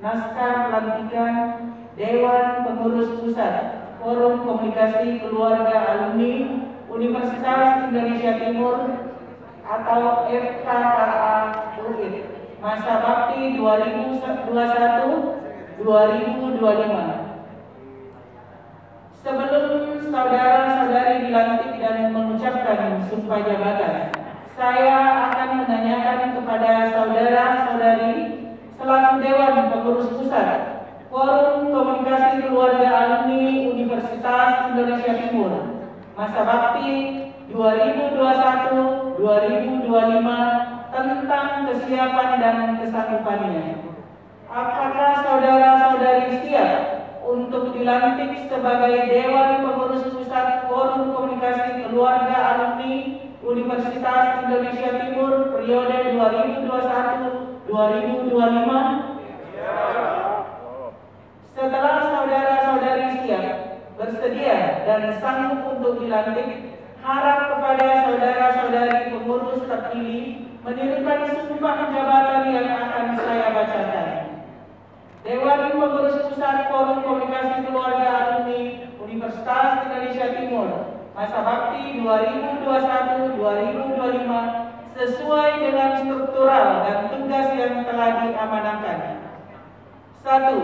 naskah pelantikan Dewan Pengurus Pusat Forum Komunikasi Keluarga Alumni Universitas Indonesia Timur atau FKKA UIT, masa bakti 2021-2025. Sebelum saudara-saudari dilantik dan mengucapkan sumpah jabatan, saya akan menanyakan kepada saudara-saudari selaku Dewan Pengurus Pusat Forum Komunikasi Keluarga Alumni Universitas Indonesia Timur, masa bakti 2021-2025 tentang kesiapan dan kesanggupannya. Apakah saudara-saudari siap untuk dilantik sebagai Dewan Pengurus Pusat Forum Komunikasi Keluarga Alumni Universitas Indonesia Timur periode 2021-2025? Setelah saudara-saudari siap, bersedia dan sanggup untuk dilantik, harap kepada saudara-saudari pengurus terpilih menirukan sumpah jabatan yang akan saya bacakan. Dewan Pengurus Pusat Forum Komunikasi Keluarga Alumni Universitas Indonesia Timur, masa bakti 2021-2025 sesuai dengan struktural dan tugas yang telah diamanahkan. 1.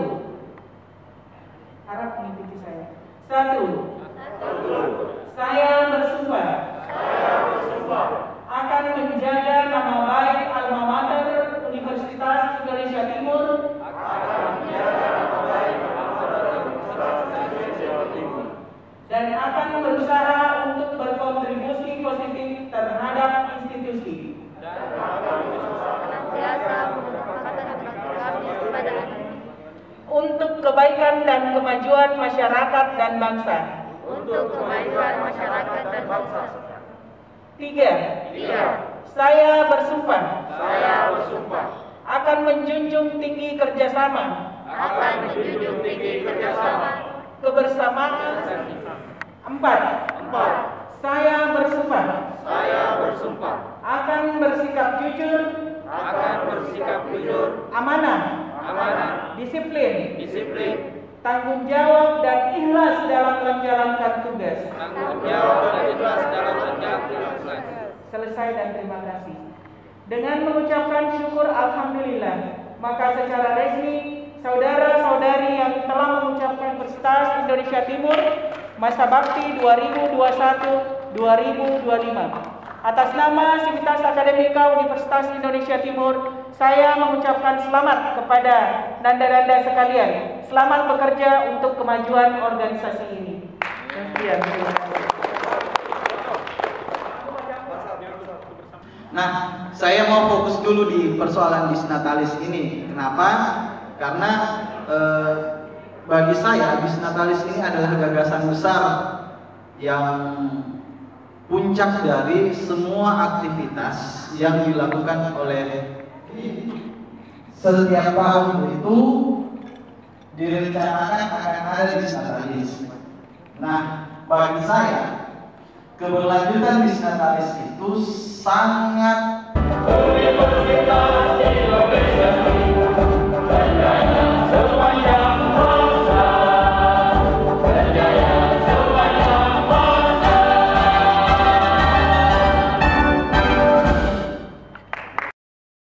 Harap mengikuti saya. 1. Saya bersumpah akan menjaga nama baik alma mater Universitas Indonesia Timur dan akan berusaha untuk berkontribusi positif terhadap institusi untuk kebaikan dan kemajuan masyarakat dan bangsa. 3. Saya bersumpah akan menjunjung tinggi kerjasama, kebersamaan. 4. Saya bersumpah akan bersikap jujur, amanah, disiplin, tanggung jawab dan ikhlas dalam menjalankan tugas. Selesai dan terima kasih. Dengan mengucapkan syukur alhamdulillah, maka secara resmi saudara-saudari yang telah mengucapkan Universitas Indonesia Timur masa bakti 2021-2025. Atas nama Sivitas Akademika Universitas Indonesia Timur, saya mengucapkan selamat kepada nanda-nanda sekalian. Selamat bekerja untuk kemajuan organisasi ini. Sekian. Nah, saya mau fokus dulu di persoalan Bisnatalis ini. Kenapa? Karena bagi saya Bisnatalis ini adalah gagasan besar yang puncak dari semua aktivitas yang dilakukan oleh setiap tahun itu direncanakan akan ada Bisnatalis. Nah, bagi saya keberlanjutan Bisnatalis itu sangat Universitas Indonesia